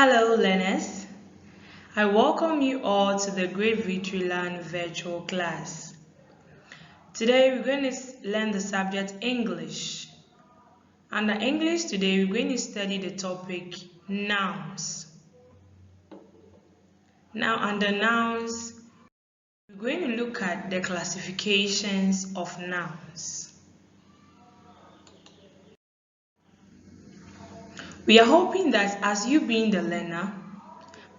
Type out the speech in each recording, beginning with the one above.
Hello learners, I welcome you all to the Great Victory Land virtual class. Today we're going to learn the subject English. Under English today we're going to study the topic nouns. Now under nouns, we're going to look at the classifications of nouns. We are hoping that as you being the learner,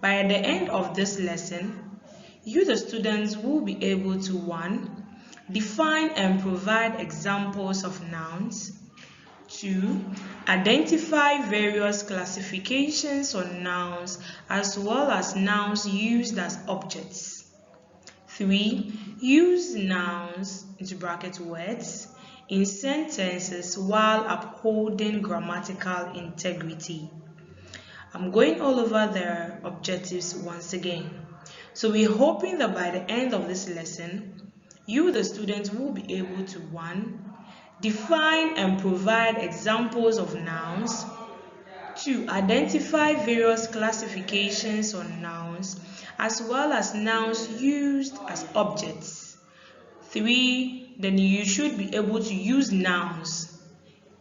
by the end of this lesson, you the students will be able to 1. Define and provide examples of nouns. 2. Identify various classifications on nouns as well as nouns used as objects. 3. Use nouns (words) in sentences while upholding grammatical integrity. I'm going all over the objectives once again. So we're hoping that by the end of this lesson, you the students will be able to 1. Define and provide examples of nouns. 2. Identify various classifications on nouns as well as nouns used as objects. 3. Then you should be able to use nouns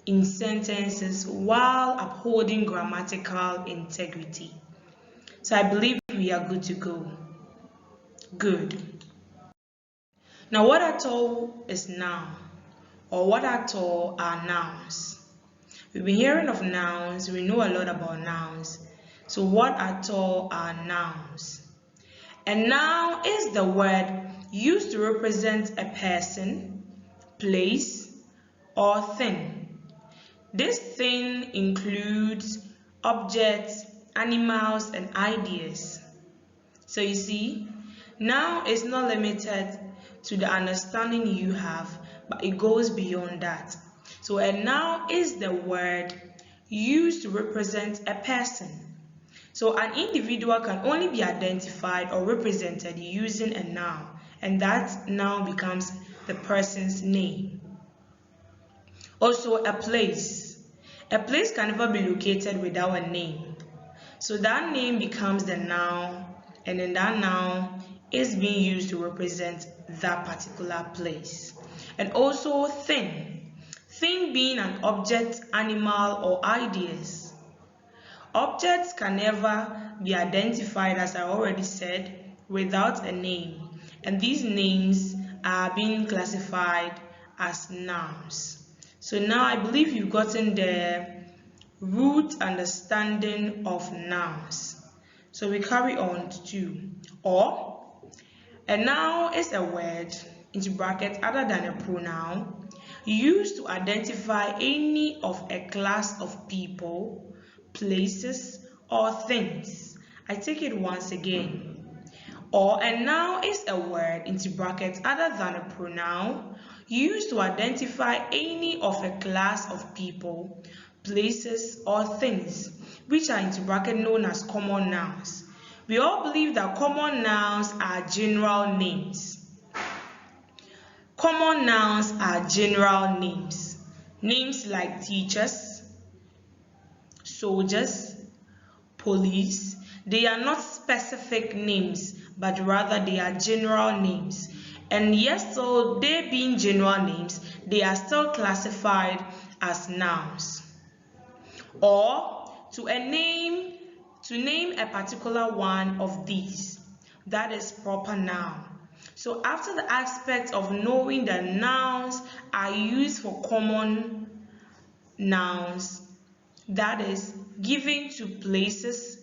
in sentences while upholding grammatical integrity. So I believe we are good to go. Good. Now what at all is noun? Or what at all are nouns? We've been hearing of nouns, we know a lot about nouns. So what at all are nouns? A noun is the word used to represent a person, place, or thing. This thing includes objects, animals, and ideas. So you see, noun is not limited to the understanding you have, but it goes beyond that. So a noun is the word used to represent a person. So an individual can only be identified or represented using a noun, and that noun becomes the person's name. Also, a place. A place can never be located without a name. So that name becomes the noun, and then that noun is being used to represent that particular place. And also thing. Thing being an object, animal, or ideas. Objects can never be identified, as I already said, without a name. And these names are being classified as nouns. So now I believe you've gotten the root understanding of nouns. So we carry on to or. A noun is a word (other than a pronoun) used to identify any of a class of people, places, or things. I take it once again. Or a noun is a word (other than a pronoun) used to identify any of a class of people, places, or things, which are known as common nouns. We all believe that common nouns are general names. Common nouns are general names. Names like teachers, soldiers, police. They are not specific names, but rather they are general names. And yes, so they being general names, they are still classified as nouns. Or to name a particular one of these, that is proper noun. So after the aspect of knowing that nouns are used for common nouns, that is given to places,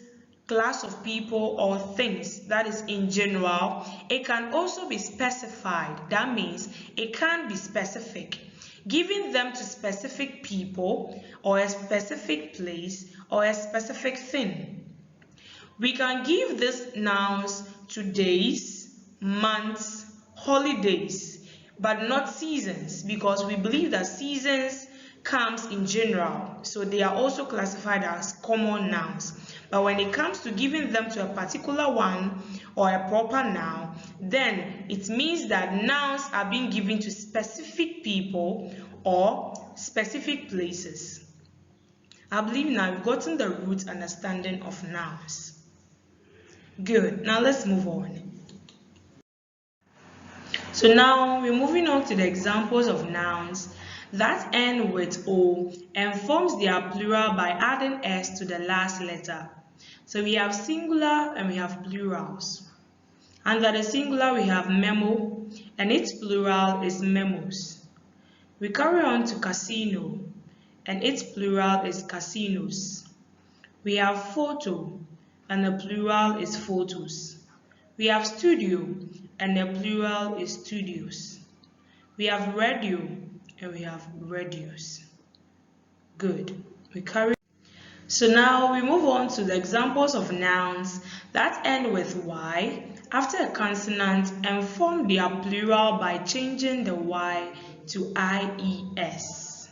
class of people, or things, that is in general, it can also be specified. That means it can be specific, giving them to specific people or a specific place or a specific thing. We can give these nouns to days, months, holidays, but not seasons, because we believe that seasons comes in general, so they are also classified as common nouns. But when it comes to giving them to a particular one or a proper noun, then it means that nouns are being given to specific people or specific places. I believe now we've gotten the root understanding of nouns. Good. Now let's move on. So now we're moving on to the examples of nouns that end with O and forms their plural by adding S to the last letter. So we have singular and we have plurals. Under the singular we have memo and its plural is memos. We carry on to casino and its plural is casinos. We have photo and the plural is photos. We have studio and the plural is studios. We have radio and we have radios. Good. So now we move on to the examples of nouns that end with Y after a consonant and form their plural by changing the Y to IES.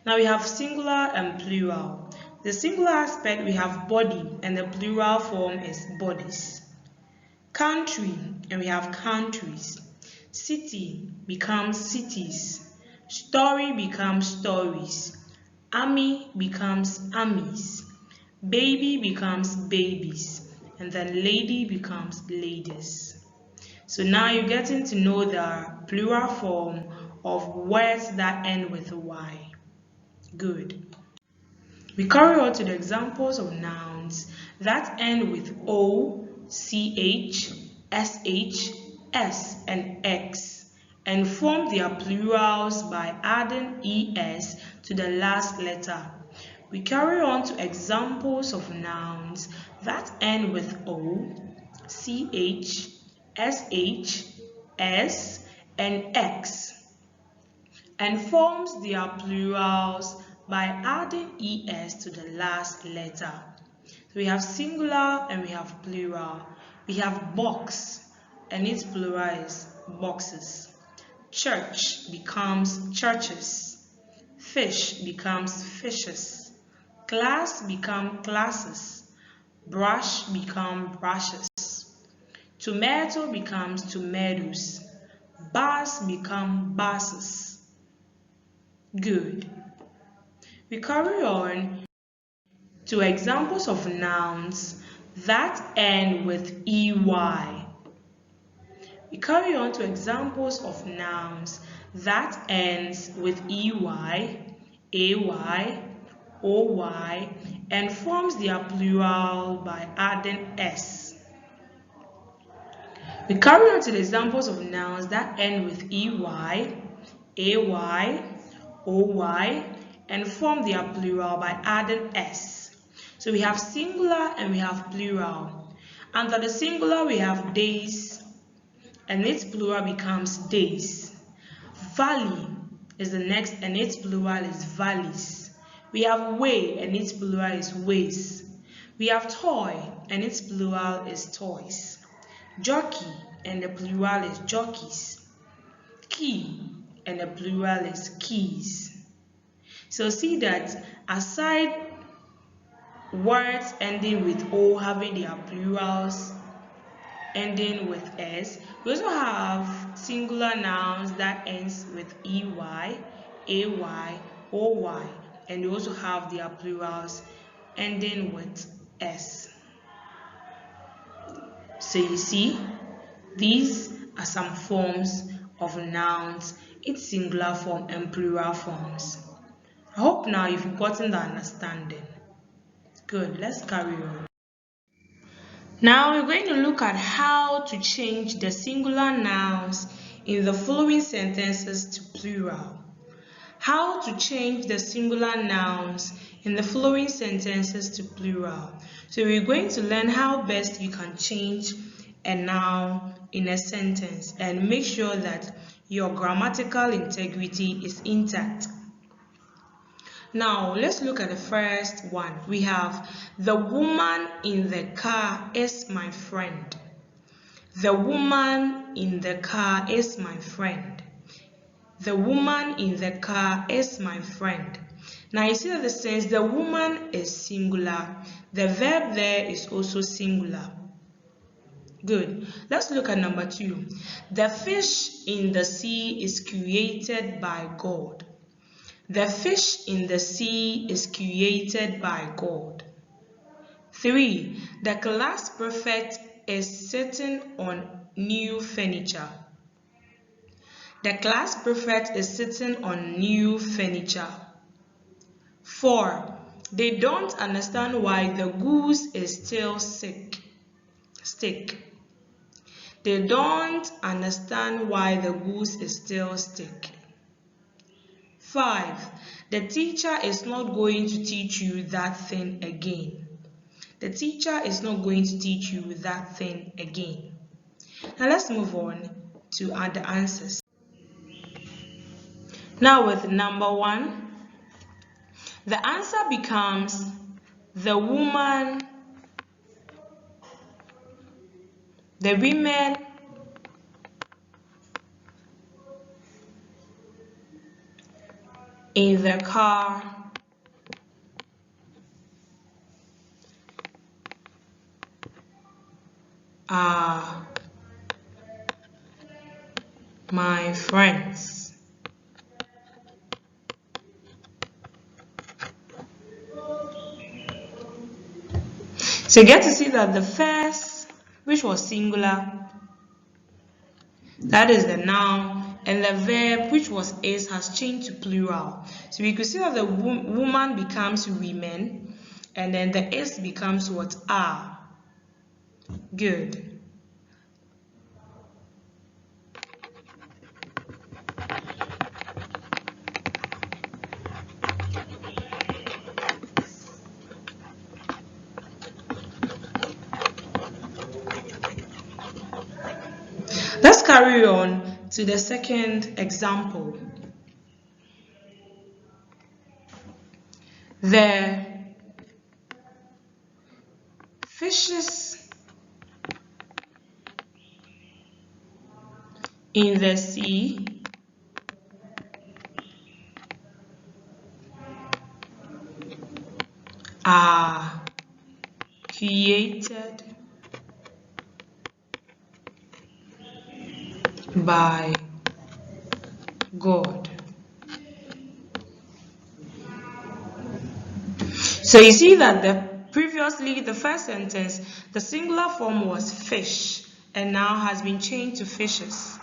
Now we have singular and plural. The singular aspect we have body and the plural form is bodies. Country and we have countries. City becomes cities. Story becomes stories. Army becomes armies. Baby becomes babies. And then lady becomes ladies. So now you're getting to know the plural form of words that end with Y. Good. We carry on to the examples of nouns that end with O, CH, SH, S, and X and form their plurals by adding ES to the last letter. We carry on to examples of nouns that end with O, CH, SH, S, and X and forms their plurals by adding ES to the last letter. So we have singular and we have plural. We have box and its plural is boxes. Church becomes churches. Fish becomes fishes. Class becomes classes. Brush becomes brushes. Tomato becomes tomatoes. Bus become buses. Good. We carry on to examples of nouns that end with EY. We carry on to examples of nouns that ends with EY, AY, OY, and forms their plural by adding S. We carry on to the examples of nouns that end with EY, AY, OY, and form their plural by adding S. So we have singular and we have plural. Under the singular we have days and its plural becomes days. Valley is the next and its plural is valleys. We have way and its plural is ways. We have toy and its plural is toys. Jockey and the plural is jockeys. Key and the plural is keys. So see that aside words ending with O having their plurals ending with S, we also have singular nouns that ends with EY, AY, OY, and we also have their plurals ending with S. So you see, these are some forms of nouns, its singular form and plural forms. I hope now you've gotten the understanding. Good, let's carry on. Now we're going to look at how to change the singular nouns in the following sentences to plural. How to change the singular nouns in the following sentences to plural. So we're going to learn how best you can change a noun in a sentence and make sure that your grammatical integrity is intact. Now, let's look at the first one. We have, the woman in the car is my friend. The woman in the car is my friend. The woman in the car is my friend. Now, you see that the sense, the woman is singular. The verb there is also singular. Good. Let's look at number 2. The fish in the sea is created by God. The fish in the sea is created by God. 3. The class prefect is sitting on new furniture. The class prefect is sitting on new furniture. 4. They don't understand why the goose is still sick. They don't understand why the goose is still sick. 5. The teacher is not going to teach you that thing again. The teacher is not going to teach you that thing again. Now let's move on to other answers. Now with number 1, the answer becomes the women in the car are my friends. So you get to see that the first, which was singular, that is the noun, and the verb, which was is, has changed to plural. So we could see that the woman becomes women, and then the is becomes what? Are. Good. Let's carry on to the second example. The fishes in the sea are created by God. So you see that previously the first sentence, the singular form was fish and now has been changed to fishes.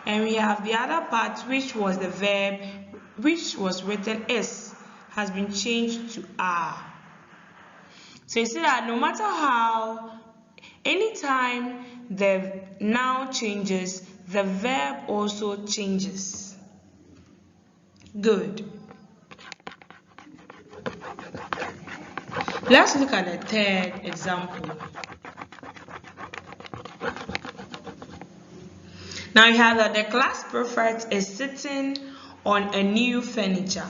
And we have the other part, which was the verb, which was written is, has been changed to are. So you see that no matter how, anytime the noun changes, the verb also changes. Good. Let's look at the third example. Now you have that the class prefect is sitting on a new furniture.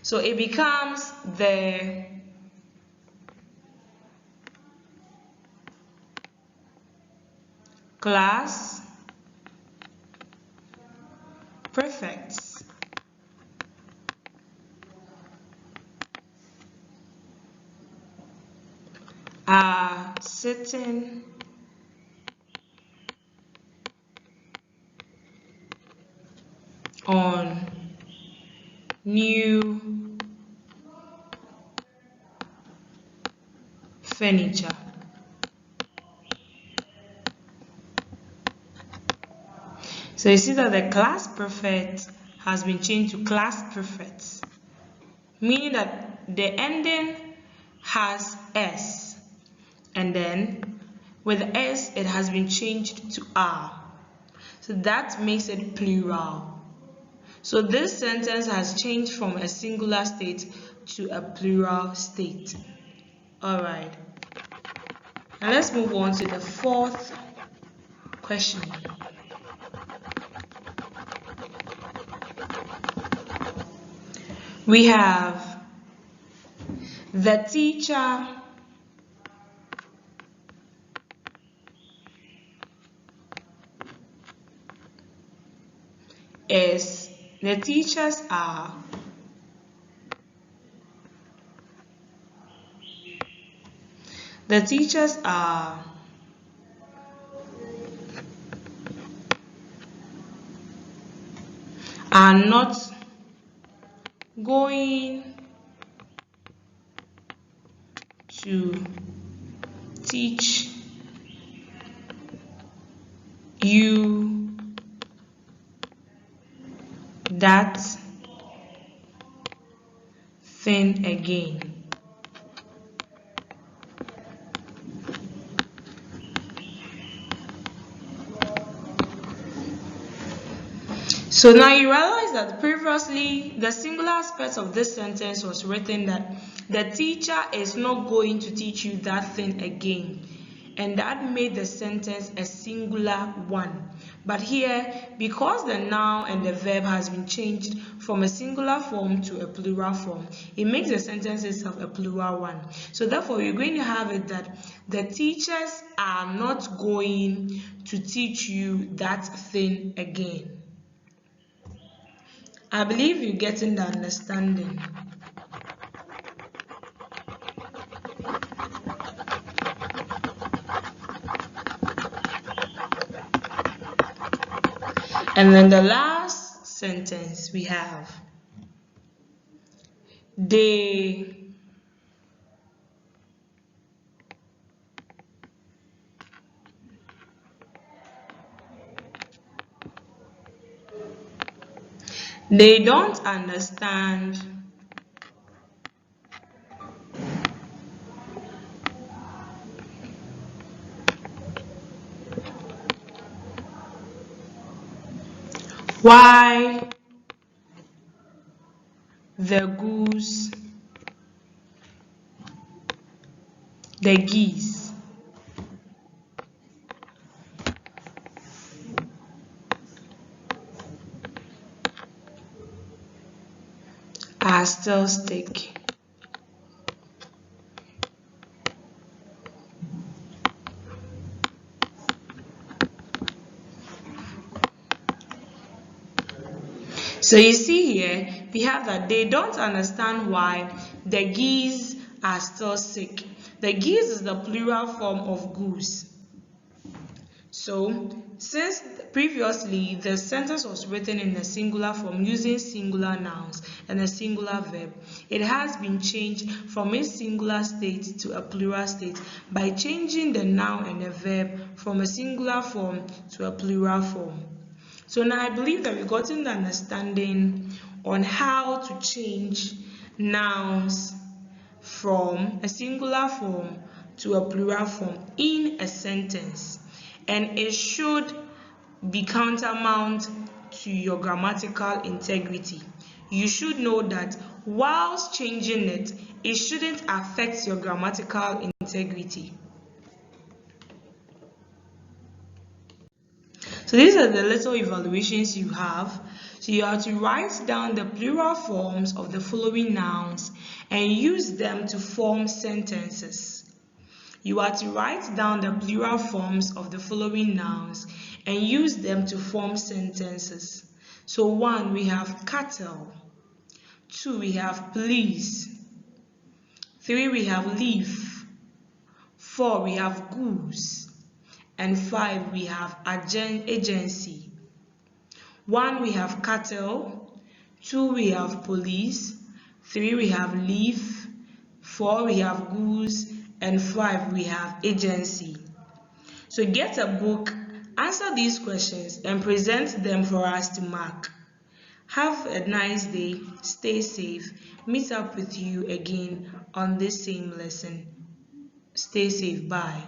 So it becomes the class prefects are sitting on new furniture. So you see that the class prefect has been changed to class prefects, meaning that the ending has s, and then with s it has been changed to are. So that makes it plural. So this sentence has changed from a singular state to a plural state. Alright. Now let's move on to the fourth question. We have the teacher is, the teachers are, the teachers are not going to teach you that thing again. So now you realize that previously the singular aspect of this sentence was written that the teacher is not going to teach you that thing again, and that made the sentence a singular one. But here, because the noun and the verb has been changed from a singular form to a plural form, it makes the sentence itself a plural one. So therefore, you're going to have it that the teachers are not going to teach you that thing again. I believe you're getting the understanding. And then the last sentence we have, they don't understand why the geese are still sick. So you see here, we have that they don't understand why the geese are still sick. The geese is the plural form of goose. So, since previously the sentence was written in the singular form using singular nouns and a singular verb, it has been changed from a singular state to a plural state by changing the noun and the verb from a singular form to a plural form. So now I believe that we've gotten the understanding on how to change nouns from a singular form to a plural form in a sentence. And it should be countermount to your grammatical integrity. You should know that whilst changing it, it shouldn't affect your grammatical integrity. So these are the little evaluations you have. So you have to write down the plural forms of the following nouns and use them to form sentences. You are to write down the plural forms of the following nouns and use them to form sentences. So 1, we have cattle. 2, we have police. 3, we have leaf. 4, we have goose. And 5, we have agency. 1, we have cattle. 2, we have police. 3, we have leaf. 4, we have goose. And 5, we have agency. So get a book, answer these questions, and present them for us to mark. Have a nice day, stay safe, meet up with you again on this same lesson. Stay safe, bye.